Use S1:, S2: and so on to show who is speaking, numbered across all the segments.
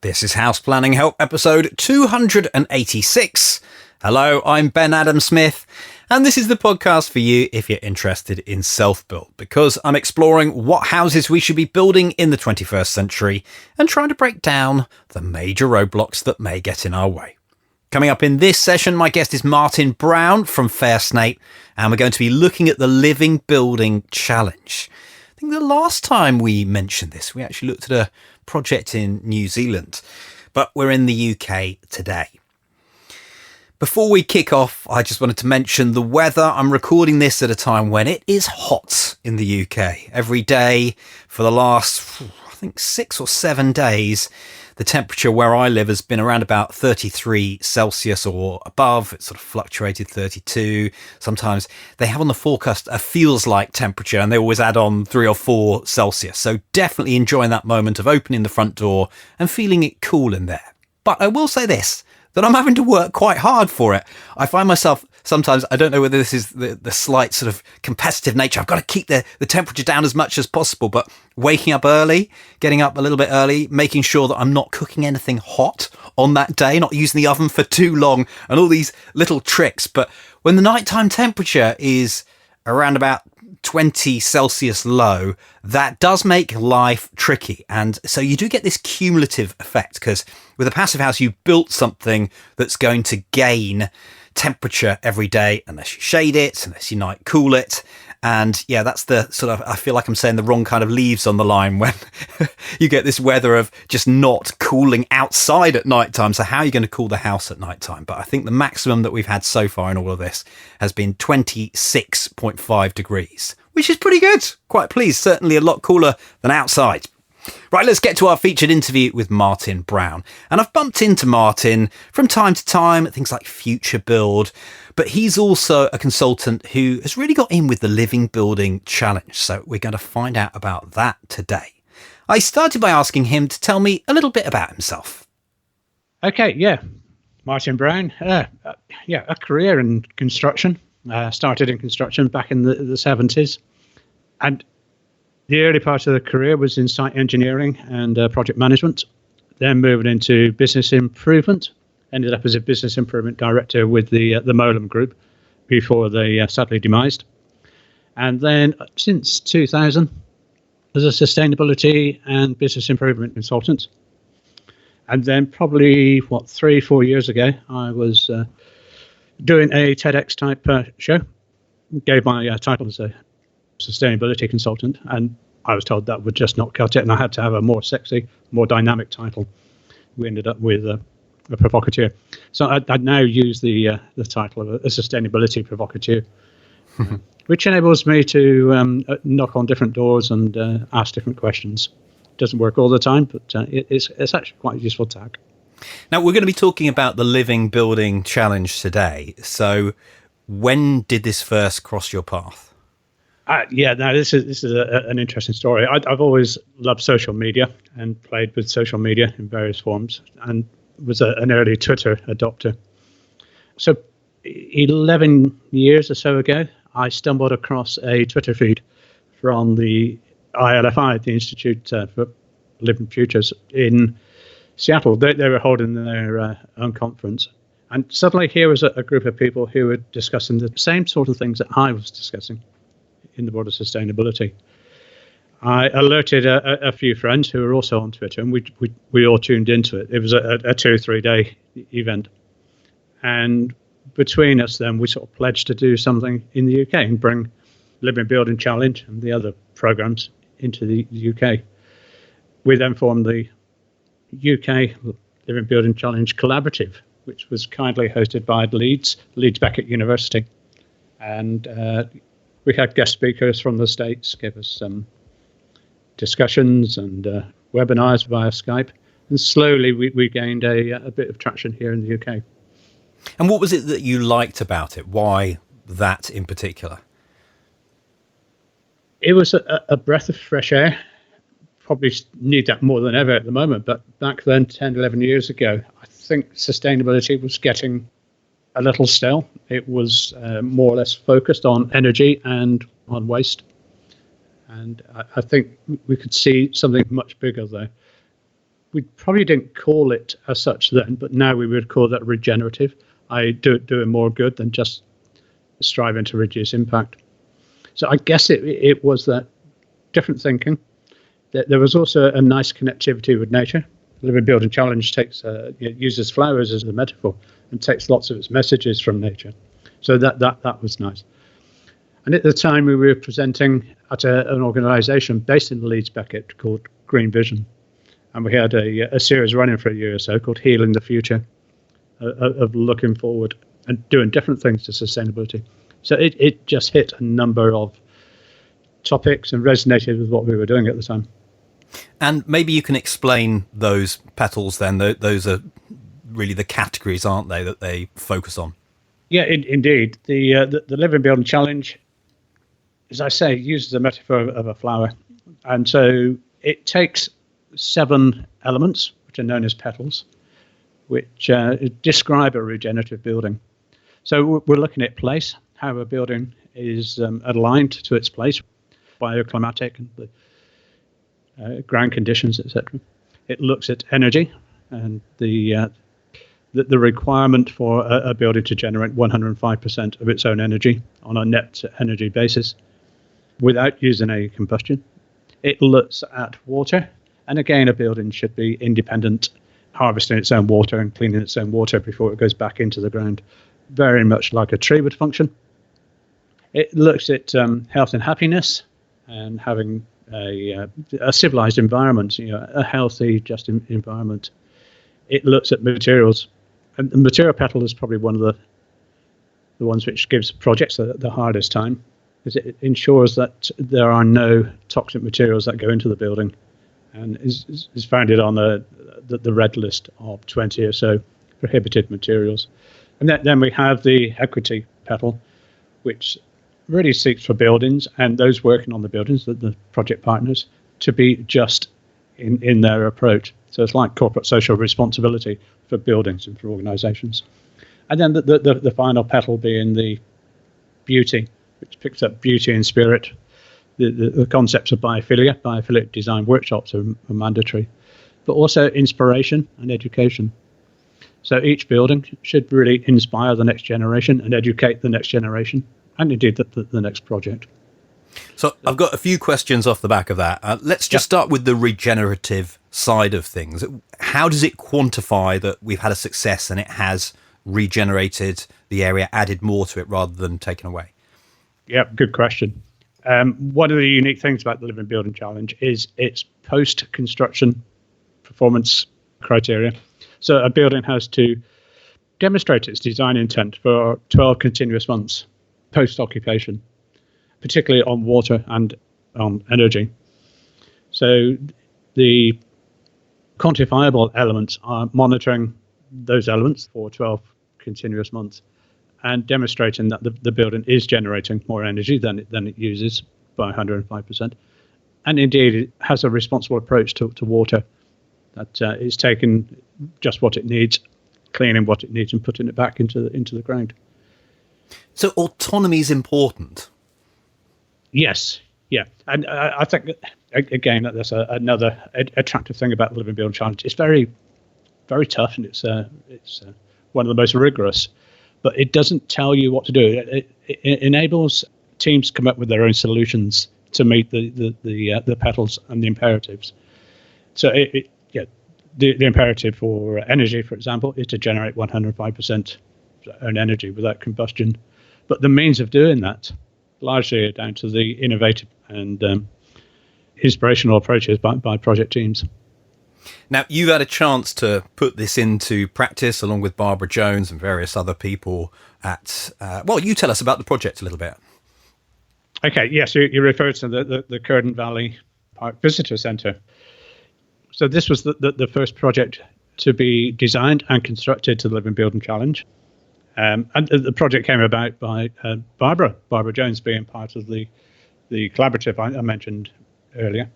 S1: This is House Planning Help episode 286. Hello, I'm Ben Adam Smith, and this is the podcast for you if you're interested in self-build, because I'm exploring what houses we should be building in the 21st century and trying to break down the major roadblocks that may get in our way. Coming up in this session, my guest is Martin Brown from Fairsnape, and we're going to be looking at the Living Building Challenge. I think the last time we mentioned this, we actually looked at a project in New Zealand, but we're in the UK today. Before we kick off, I just wanted to mention the weather. I'm recording this at a time when it is hot in the UK. Every day for the last, I think, 6 or 7 days, the temperature where I live has been around about 33 Celsius or above. It's sort of fluctuated 32. Sometimes they have on the forecast a feels like temperature and they always add on 3 or 4 Celsius. So definitely enjoying that moment of opening the front door and feeling it cool in there. But I will say this, that I'm having to work quite hard for it. I find myself sometimes, I don't know whether this is the slight sort of competitive nature. I've got to keep the temperature down as much as possible, but waking up early, getting up a little bit early, making sure that I'm not cooking anything hot on that day, not using the oven for too long, and all these little tricks. But when the nighttime temperature is around about 20 Celsius low, that does make life tricky. And so you do get this cumulative effect, because with a passive house, you built something that's going to gain temperature every day unless you shade it, unless you night cool it. And yeah, that's the sort of, I feel like I'm saying the wrong kind of leaves on the line when you get this weather of just not cooling outside at night time. So how are you going to cool the house at night time? But I think the maximum that we've had so far in all of this has been 26.5 degrees, which is pretty good. Quite pleased. Certainly a lot cooler than outside. Right, let's get to our featured interview with Martin Brown. And I've bumped into Martin from time to time at things like Future Build, but he's also a consultant who has really got in with the Living Building Challenge. So we're going to find out about that today. I started by asking him to tell me a little bit about himself.
S2: Okay, yeah. Martin Brown. A career in construction. Started in construction back in the 70s. And the early part of the career was in site engineering and project management, then moved into business improvement, ended up as a business improvement director with the Molam Group before they sadly demised. And then since 2000, as a sustainability and business improvement consultant. And then probably, 3-4 years ago, I was doing a TEDx type show, gave my title as a sustainability consultant, and I was told that would just not cut it, and I had to have a more sexy, more dynamic title. We ended up with a provocateur. So I'd now use the title of a sustainability provocateur, which enables me to knock on different doors and ask different questions. Doesn't work all the time, but it's actually quite a useful tag.
S1: Now, we're going to be talking about the Living Building Challenge today. So when did this first cross your path?
S2: This is an interesting story. I've always loved social media and played with social media in various forms, and was an early Twitter adopter. So 11 years or so ago, I stumbled across a Twitter feed from the ILFI, the Institute for Living Futures in Seattle. They were holding their own conference. And suddenly here was a group of people who were discussing the same sort of things that I was discussing in the world of sustainability. I alerted a few friends who were also on Twitter, and we all tuned into it. It was a 2 or 3 day event. And between us then, we sort of pledged to do something in the UK and bring Living Building Challenge and the other programs into the UK. We then formed the UK Living Building Challenge Collaborative, which was kindly hosted by Leeds Beckett University. And we had guest speakers from the States give us some discussions and webinars via Skype. And slowly we gained a bit of traction here in the UK.
S1: And what was it that you liked about it? Why that in particular?
S2: It was a breath of fresh air. Probably need that more than ever at the moment. But back then, 10, 11 years ago, I think sustainability was getting a little stale. It was more or less focused on energy and on waste. And I think we could see something much bigger there. We probably didn't call it as such then, but now we would call that regenerative. I doing more good than just striving to reduce impact. So I guess it was that different thinking. There was also a nice connectivity with nature. The Living Building Challenge uses flowers as a metaphor and takes lots of its messages from nature. So that was nice. And at the time, we were presenting at an organisation based in Leeds Beckett called Green Vision. And we had a series running for a year or so called Healing the Future, of looking forward and doing different things to sustainability. So it just hit a number of topics and resonated with what we were doing at the time.
S1: And maybe you can explain those petals then. Those are really the categories, aren't they, that they focus on?
S2: Yeah, indeed. The Living Building Challenge, as I say, uses the metaphor of a flower. And so it takes 7 elements, which are known as petals, which describe a regenerative building. So we're looking at place, how a building is aligned to its place, bioclimatic, and the ground conditions, etc. It looks at energy and the requirement for a building to generate 105% of its own energy on a net energy basis without using any combustion. It looks at water. And again, a building should be independent, harvesting its own water and cleaning its own water before it goes back into the ground, very much like a tree would function. It looks at health and happiness and having a civilized environment, a healthy, just environment. It looks at materials. And the material petal is probably one of the ones which gives projects the hardest time, because it ensures that there are no toxic materials that go into the building, and is founded on the red list of 20 or so prohibited materials. And then we have the equity petal, which really seeks for buildings and those working on the buildings, the project partners, to be just in their approach. So it's like corporate social responsibility for buildings and for organizations. And then the final petal being the beauty, which picks up beauty and spirit. The concepts of biophilic design workshops are mandatory, but also inspiration and education. So each building should really inspire the next generation and educate the next generation, and indeed the next project.
S1: So I've got a few questions off the back of that. Let's just start with the regenerative side of things. How does it quantify that we've had a success and it has regenerated the area, added more to it rather than taken away?
S2: Yeah, good question. One of the unique things about the Living Building Challenge is its post-construction performance criteria. So a building has to demonstrate its design intent for 12 continuous months post-occupation, particularly on water and on energy. So the quantifiable elements are monitoring those elements for 12 continuous months and demonstrating that the building is generating more energy than it uses by 105%. And indeed, it has a responsible approach to water, that is taking just what it needs, cleaning what it needs, and putting it back into the ground.
S1: So autonomy is important.
S2: Yes, yeah. And I think, again, that's another attractive thing about the Living Building Challenge. It's very, very tough, and it's one of the most rigorous. But it doesn't tell you what to do. It enables teams to come up with their own solutions to meet the petals and the imperatives. So the imperative for energy, for example, is to generate 105% own energy without combustion. But the means of doing that largely are down to the innovative and inspirational approaches by project teams.
S1: Now, you've had a chance to put this into practice along with Barbara Jones and various other people at, you tell us about the project a little bit. Okay,
S2: yes, you referred to the Curtin Valley Park Visitor Centre. So this was the first project to be designed and constructed to the Living Building Challenge. And the project came about by Barbara Jones being part of the collaborative I mentioned earlier,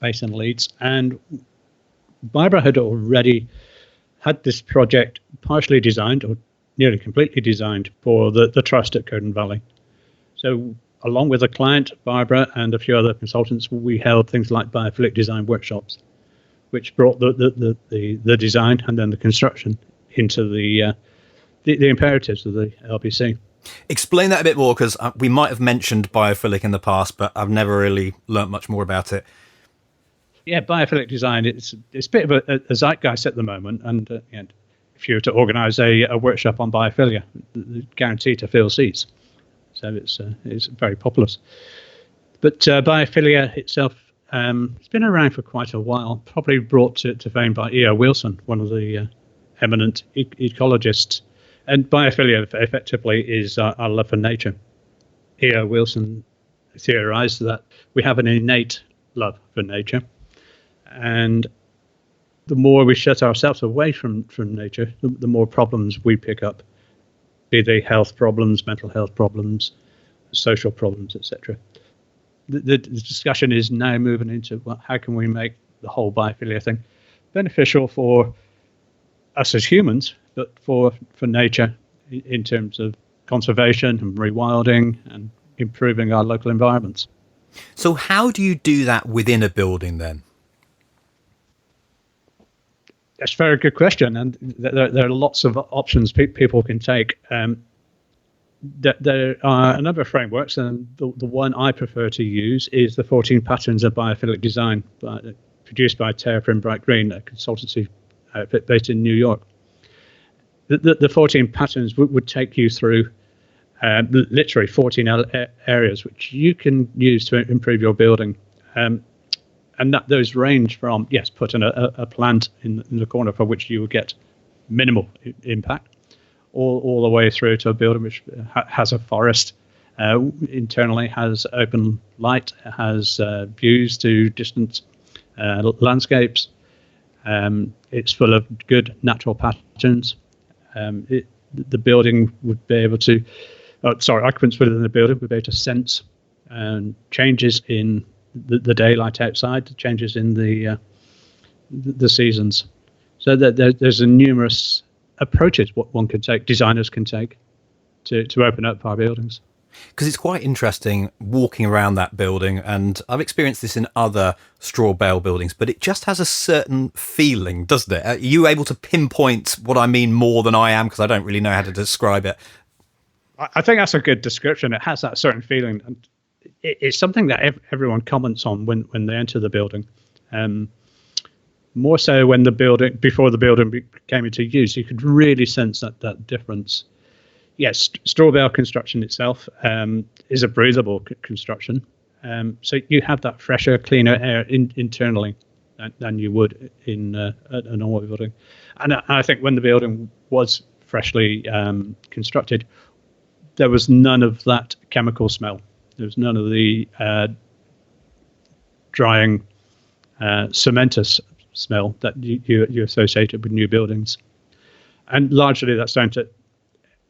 S2: based in Leeds. And Barbara had already had this project partially designed or nearly completely designed for the trust at Curtin Valley. So along with a client, Barbara, and a few other consultants, we held things like biophilic design workshops, which brought the design and then the construction into the imperatives of the LPC.
S1: Explain that a bit more, because we might have mentioned biophilic in the past, but I've never really learnt much more about it.
S2: Yeah, biophilic design, it's a bit of a zeitgeist at the moment, and if you were to organise a workshop on biophilia, guaranteed to fill seats. So it's very populous. But biophilia itself, it's been around for quite a while, probably brought to fame by E.O. Wilson, one of the eminent ecologists. And biophilia effectively is our love for nature. E.O. Wilson theorized that we have an innate love for nature. And the more we shut ourselves away from nature, the more problems we pick up, be they health problems, mental health problems, social problems, etc. The discussion is now moving into, well, how can we make the whole biophilia thing beneficial for us as humans, but for nature in terms of conservation and rewilding and improving our local environments.
S1: So how do you do that within a building then?
S2: That's a very good question, and there are lots of options people can take. There are a number of frameworks, and the one I prefer to use is the 14 Patterns of Biophilic Design, produced by Terra and Bright Green, a consultancy outfit based in New York. The 14 patterns would take you through literally 14 areas which you can use to improve your building. And those range from, yes, putting a plant in the corner for which you will get minimal impact, all the way through to a building which has a forest, internally has open light, has views to distant landscapes. It's full of good natural patterns. The building would be able to, occupants within the building would be able to sense changes in the daylight outside, changes in the seasons. So that there's numerous approaches what one can take, designers can take, to open up our buildings.
S1: Because it's quite interesting walking around that building, and I've experienced this in other straw bale buildings, but it just has a certain feeling, doesn't it? Are you able to pinpoint what I mean more than I am? Because I don't really know how to describe it.
S2: I think that's a good description. It has that certain feeling. And it's something that everyone comments on when they enter the building. More so when before the building came into use, you could really sense that difference. Yes, straw bale construction itself is a breathable construction. So you have that fresher, cleaner air internally than you would in a normal building. And I think when the building was freshly constructed, there was none of that chemical smell. There was none of the drying cementous smell that you associated with new buildings. And largely that's down to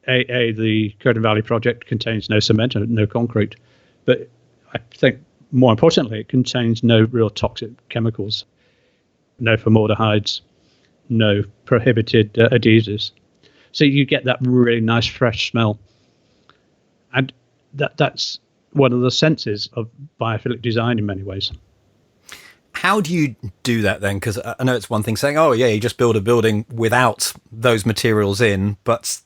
S2: the Curtin Valley project contains no cement and no concrete, but I think more importantly, it contains no real toxic chemicals, no formaldehydes, no prohibited adhesives. So you get that really nice fresh smell, and that's one of the senses of biophilic design in many ways.
S1: How do you do that then? Because I know it's one thing saying, oh yeah, you just build a building without those materials in, but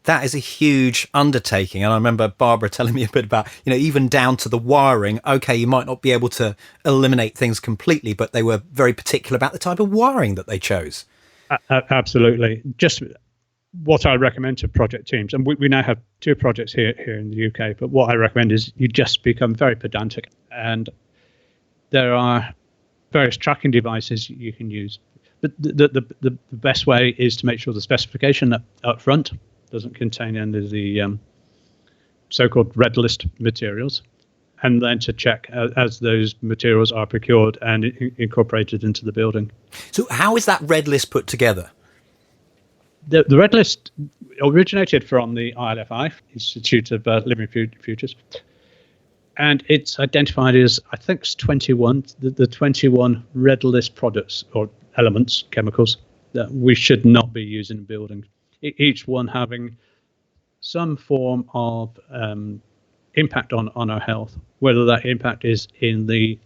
S1: that is a huge undertaking. And I remember Barbara telling me a bit about, even down to the wiring. Okay, you might not be able to eliminate things completely, but they were very particular about the type of wiring that they chose.
S2: Absolutely. Just what I recommend to project teams, and we now have 2 projects here in the UK, but what I recommend is you just become very pedantic. And there are various tracking devices you can use. But the best way is to make sure the specification up front doesn't contain any of the so-called red list materials, and then to check as those materials are procured and incorporated into the building.
S1: So how is that red list put together?
S2: The red list originated from the ILFI, Institute of Living Futures, and it's identified as, I think it's 21, the 21 red list products or elements, chemicals, that we should not be using in buildings. Each one having some form of impact on our health, whether that impact is in the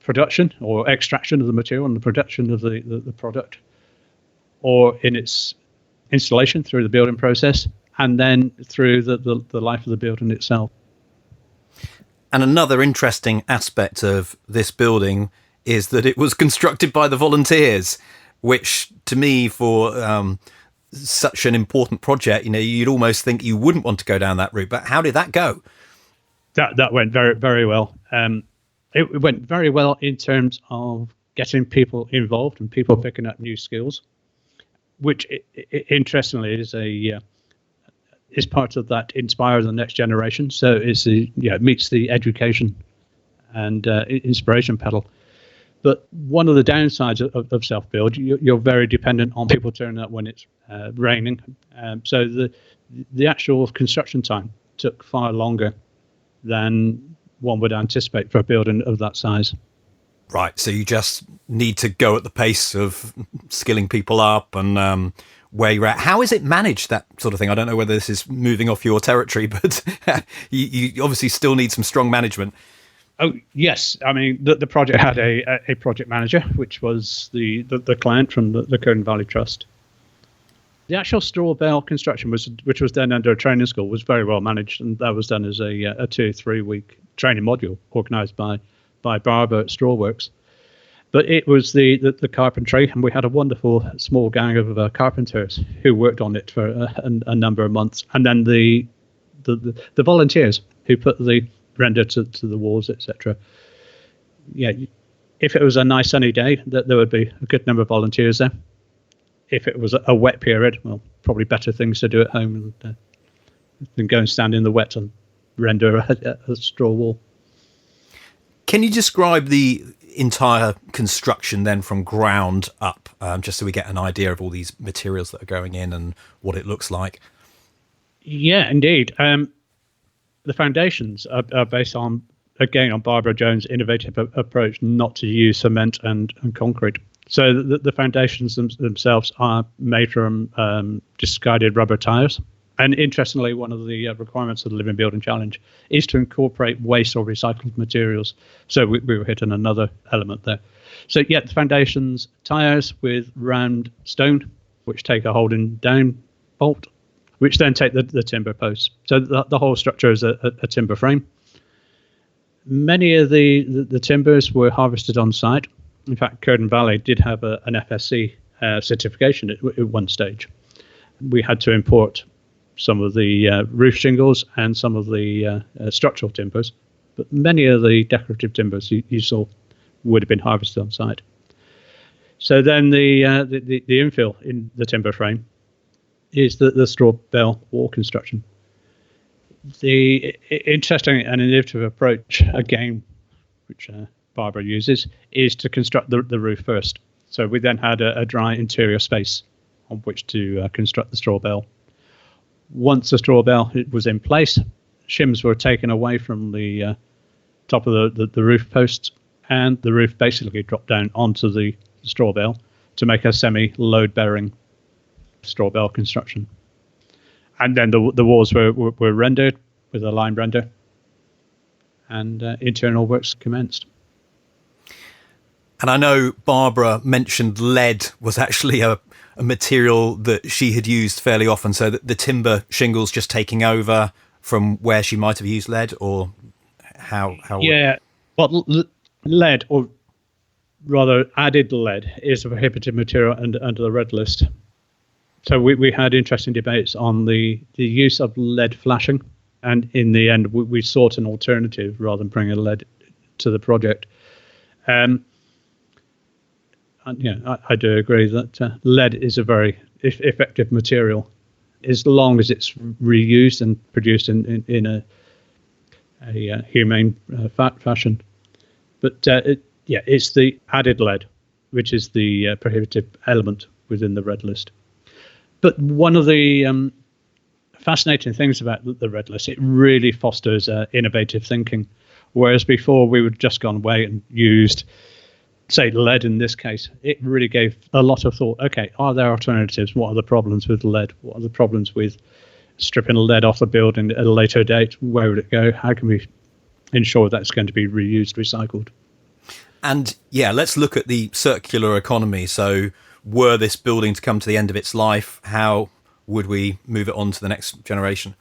S2: production or extraction of the material and the production of the product, or in its installation through the building process, and then through the life of the building itself.
S1: And another interesting aspect of this building is that it was constructed by the volunteers, which to me, for such an important project, you'd almost think you wouldn't want to go down that route. But how did that go?
S2: That went very, very well. It went very well in terms of getting people involved and people picking up new skills, which interestingly is part of that inspire the next generation. So it meets the education and inspiration pedal. But one of the downsides of self-build, you're very dependent on people turning up when it's raining. So the actual construction time took far longer than one would anticipate for a building of that size.
S1: Right. So you just need to go at the pace of skilling people up and where you're at. How is it managed, that sort of thing? I don't know whether this is moving off your territory, but you obviously still need some strong management.
S2: Oh, yes. I mean, the project had a project manager, which was the client from the Curtin Valley Trust. The actual straw bale construction, which was done under a training school, was very well managed, and that was done as a 2-3 week training module organised by Barbara at Strawworks. But it was the carpentry, and we had a wonderful small gang of carpenters who worked on it for a number of months, and then the volunteers who put the render to the walls, etc. Yeah, if it was a nice sunny day, there would be a good number of volunteers there. If it was a wet period, well, probably better things to do at home than go and stand in the wet and render a straw wall.
S1: Can you describe the entire construction then from ground up, just so we get an idea of all these materials that are going in and what it looks like?
S2: Yeah, indeed. The foundations are based on Barbara Jones' innovative approach not to use cement and concrete. So the foundations themselves are made from discarded rubber tires. And interestingly, one of the requirements of the Living Building Challenge is to incorporate waste or recycled materials. So we were hitting another element there. So yeah, the foundations, tires with round stone, which take a holding down bolt, which then take the timber posts. So the whole structure is a timber frame. Many of the timbers were harvested on site. In fact, Curtin Valley did have an FSC certification at one stage. We had to import some of the roof shingles and some of the structural timbers, but many of the decorative timbers you saw would have been harvested on site. So then the infill in the timber frame is the straw bale wall construction. The interesting and innovative approach, again, which Barbara uses, is to construct the roof first. So we then had a dry interior space on which to construct the straw bale. Once the straw bale was in place, shims were taken away from the top of the roof posts, and the roof basically dropped down onto the straw bale to make a semi-load-bearing straw bale construction. And then the walls were rendered with a lime render, and internal works commenced.
S1: And I know Barbara mentioned lead was actually a material that she had used fairly often, so that the timber shingles just taking over from where she might have used lead, or how?
S2: Yeah, well, lead, or rather added lead, is a prohibited material under the red list. So we had interesting debates on the use of lead flashing, and in the end we sought an alternative rather than bringing lead to the project. And yeah, I do agree that lead is a very effective material, as long as it's reused and produced in a humane fashion. But it's the added lead, which is the prohibitive element within the red list. But one of the fascinating things about the red list, it really fosters innovative thinking. Whereas before we would just gone away and used, say, lead in this case, it really gave a lot of thought. Okay, are there alternatives? What are the problems with lead? What are the problems with stripping lead off the building at a later date? Where would it go? How can we ensure that it's going to be reused, recycled?
S1: And yeah, let's look at the circular economy. So were this building to come to the end of its life, how would we move it on to the next generation?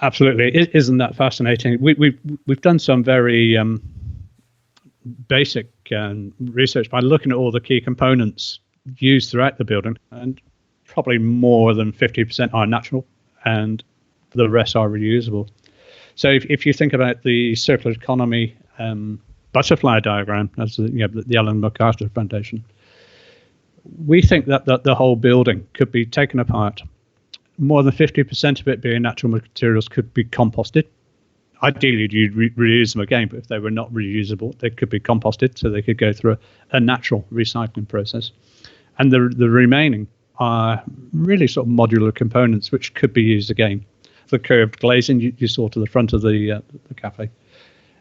S2: Absolutely. Isn't that fascinating? We've done some very basic research by looking at all the key components used throughout the building, and probably more than 50% are natural and the rest are reusable. So if you think about the circular economy butterfly diagram, as the Ellen MacArthur Foundation, we think that the whole building could be taken apart. More than 50% of it being natural materials could be composted. Ideally, you'd reuse them again, but if they were not reusable, they could be composted, so they could go through a natural recycling process. And the remaining are really sort of modular components which could be used again. The curved glazing you saw to the front of the cafe,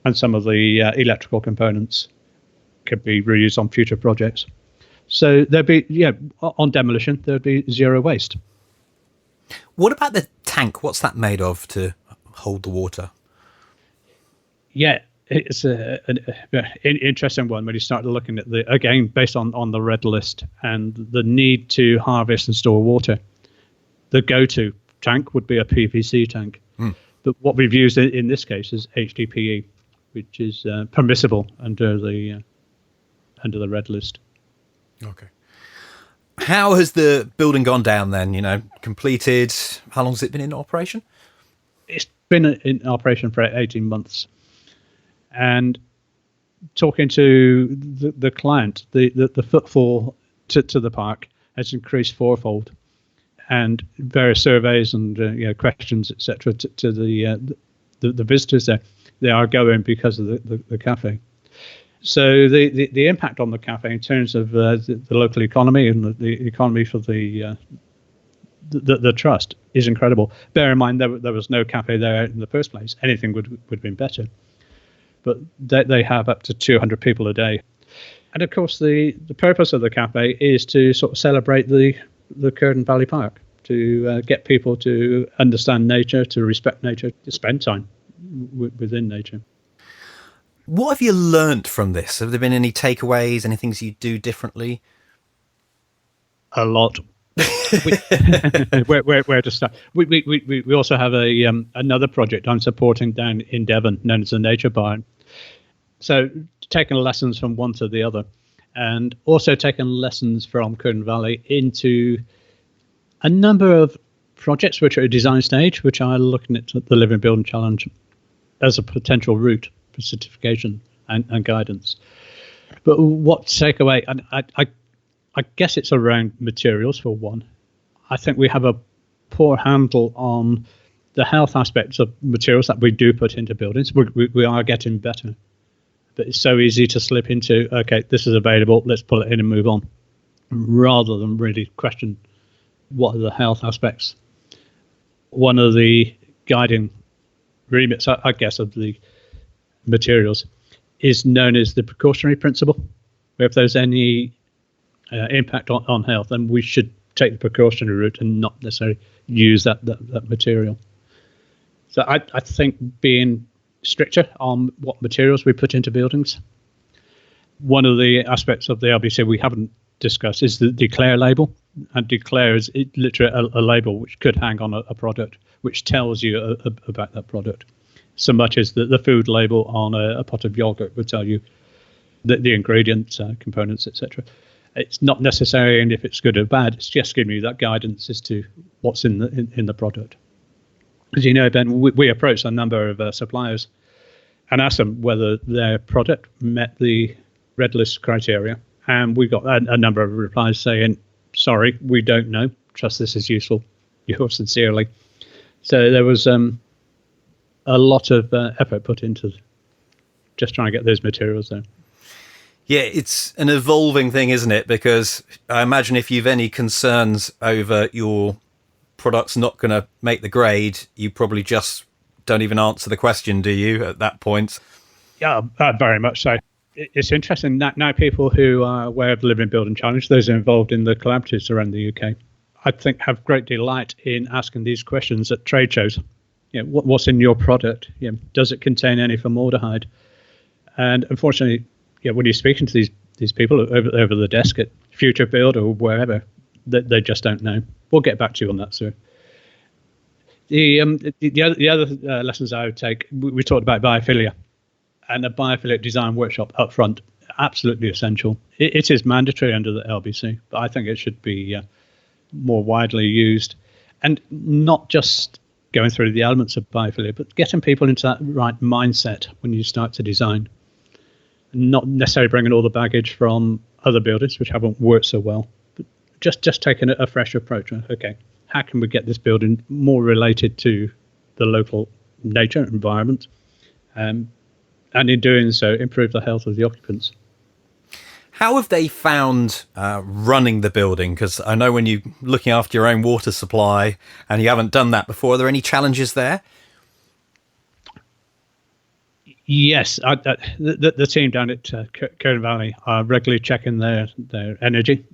S2: and some of the electrical components could be reused on future projects. So there'd be, on demolition, there'd be zero waste.
S1: What about the tank? What's that made of to hold the water?
S2: Yeah, it's an interesting one when you start looking at again, based on the red list and the need to harvest and store water. The go-to tank would be a PVC tank. But what we've used in this case is HDPE, which is permissible under the red list.
S1: Okay. How has the building gone down then? Completed? How long has it been in operation?
S2: It's been in operation for 18 months. And talking to the client, the footfall to the park has increased fourfold. And various surveys and questions, etc., to the visitors there, they are going because of the cafe. So the impact on the cafe in terms of the local economy and the economy for the trust is incredible. Bear in mind there was no cafe there in the first place. Anything would have been better. But they have up to 200 people a day. And of course the purpose of the cafe is to sort of celebrate the Curtin Valley Park, to get people to understand nature, to respect nature, to spend time within nature.
S1: What have you learnt from this? Have there been any takeaways, any things you do differently?
S2: A lot. Where to start? We also have another project I'm supporting down in Devon, known as the Nature Barn. So taking lessons from one to the other, and also taking lessons from Curtin Valley into a number of projects which are at design stage, which are looking at the Living Building Challenge as a potential route for certification and guidance. But what takeaway? And I guess it's around materials for one. I think we have a poor handle on the health aspects of materials that we do put into buildings. We are getting better, but it's so easy to slip into, okay, this is available, let's pull it in and move on, rather than really question what are the health aspects. One of the guiding remits, I guess, of the materials is known as the precautionary principle, where if there's any impact on health, then we should take the precautionary route and not necessarily use that material. So I think being stricter on what materials we put into buildings. One of the aspects of the LBC we haven't discussed is the declare label. And declare is literally a label which could hang on a product, which tells you about that product. So much as the food label on a pot of yogurt would tell you the ingredients, components, etc. It's not necessary, and if it's good or bad, it's just giving you that guidance as to what's in the product. As you know, Ben, we approached a number of suppliers and asked them whether their product met the red list criteria, and we got a number of replies saying, "Sorry, we don't know. Trust this is useful. Yours sincerely." So there was a lot of effort put into just trying to get those materials there.
S1: Yeah, it's an evolving thing, isn't it? Because I imagine if you've any concerns over your product's not going to make the grade, you probably just don't even answer the question, do you, at that point?
S2: Yeah, very much so. It's interesting that now people who are aware of the Living Building Challenge, those involved in the collaboratives around the UK, I think have great delight in asking these questions at trade shows. What's in your product? Does it contain any formaldehyde? And unfortunately, when you're speaking to these people over the desk at Future Build or wherever, they just don't know. We'll get back to you on that, sir. The other lessons I would take, we talked about biophilia, and a biophilic design workshop up front, absolutely essential. It is mandatory under the LBC, but I think it should be more widely used, and not just going through the elements of biophilia, but getting people into that right mindset when you start to design. Not necessarily bringing all the baggage from other buildings which haven't worked so well, but just taking a fresh approach. Okay, how can we get this building more related to the local nature environment, and in doing so, improve the health of the occupants.
S1: How have they found running the building? Because I know when you're looking after your own water supply and you haven't done that before, are there any challenges there?
S2: Yes, the team down at Kern Valley are regularly checking their energy.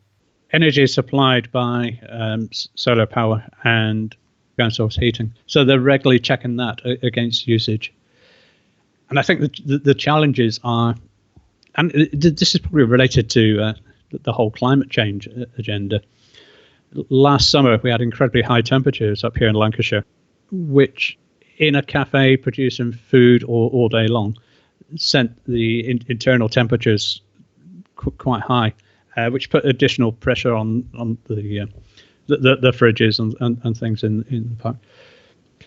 S2: Energy is supplied by solar power and ground source heating. So they're regularly checking that against usage. And I think the challenges are, and this is probably related to the whole climate change agenda. Last summer, we had incredibly high temperatures up here in Lancashire, which in a cafe producing food all day long sent the internal temperatures quite high, which put additional pressure on the fridges and things in the park.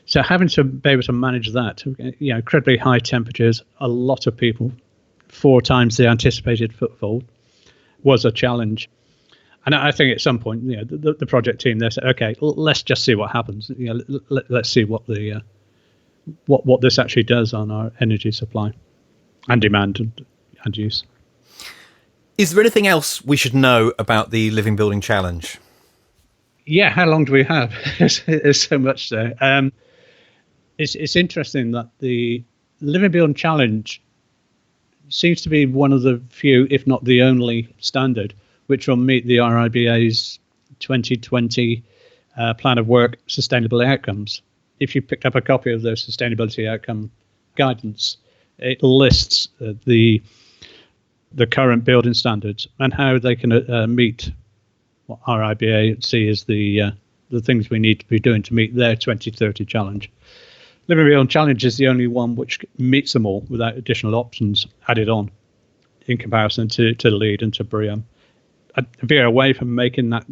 S2: So having to be able to manage that, incredibly high temperatures, a lot of people, 4 times the anticipated footfall, was a challenge. And I think at some point, the project team there said, okay, let's just see what happens. Let's see what the what this actually does on our energy supply and demand and use.
S1: Is there anything else we should know about the Living Building Challenge?
S2: Yeah, how long do we have? There's so much there. It's interesting that the Living Building Challenge seems to be one of the few, if not the only, standard which will meet the RIBA's 2020 Plan of Work Sustainability Outcomes. If you picked up a copy of the Sustainability Outcome Guidance, it lists the current building standards and how they can meet what RIBA see as the things we need to be doing to meet their 2030 challenge. Living Building Challenge is the only one which meets them all without additional options added on in comparison to LEED and to BREEAM. I'd veer away from making that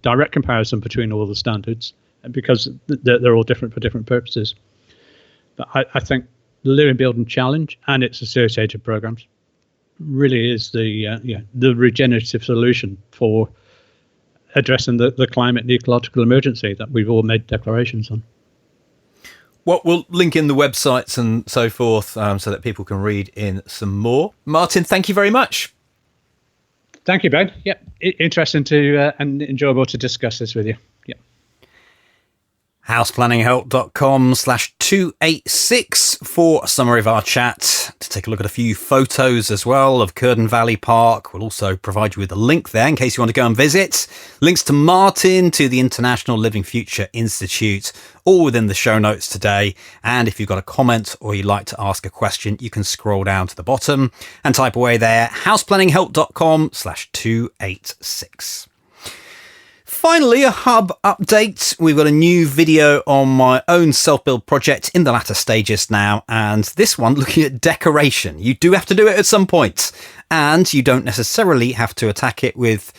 S2: direct comparison between all the standards because they're all different for different purposes. But I think the Living Building Challenge and its associated programs really is the regenerative solution for addressing the climate and ecological emergency that we've all made declarations on.
S1: Well, we'll link in the websites and so forth so that people can read in some more. Martin, thank you very much.
S2: Thank you, Ben. Yeah, interesting and enjoyable to discuss this with you. Yeah.
S1: houseplanninghelp.com/286 for a summary of our chat, to take a look at a few photos as well of Curden Valley Park. We'll also provide you with a link there in case you want to go and visit. Links to Martin, to the International Living Future Institute, all within the show notes today. And if you've got a comment or you'd like to ask a question, you can scroll down to the bottom and type away there, houseplanninghelp.com/286. Finally, a hub update. We've got a new video on my own self-build project in the latter stages now, and this one looking at decoration. You do have to do it at some point, and you don't necessarily have to attack it with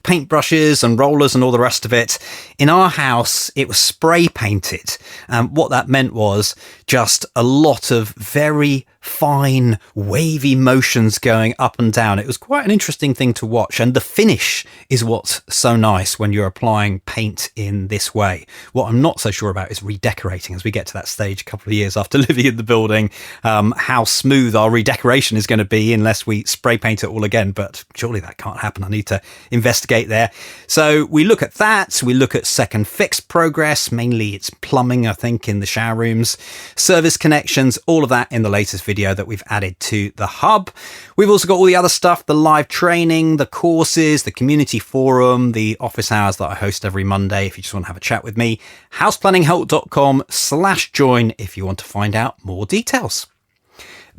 S1: paintbrushes and rollers and all the rest of it. In our house, it was spray painted. What that meant was just a lot of very fine, wavy motions going up and down. It was quite an interesting thing to watch. And the finish is what's so nice when you're applying paint in this way. What I'm not so sure about is redecorating as we get to that stage a couple of years after living in the building, how smooth our redecoration is going to be unless we spray paint it all again. But surely that can't happen. I need to investigate there. So we look at that. We look at second fix progress. Mainly it's plumbing, I think, in the shower rooms, service connections, all of that in the latest video that we've added to the hub. We've also got all the other stuff, the live training, the courses, the community forum, the office hours that I host every Monday. If you just want to have a chat with me, houseplanninghelp.com/join if you want to find out more details.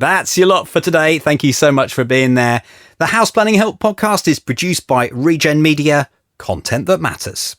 S1: That's your lot for today. Thank you so much for being there. The House Planning Help podcast is produced by Regen Media, content that matters.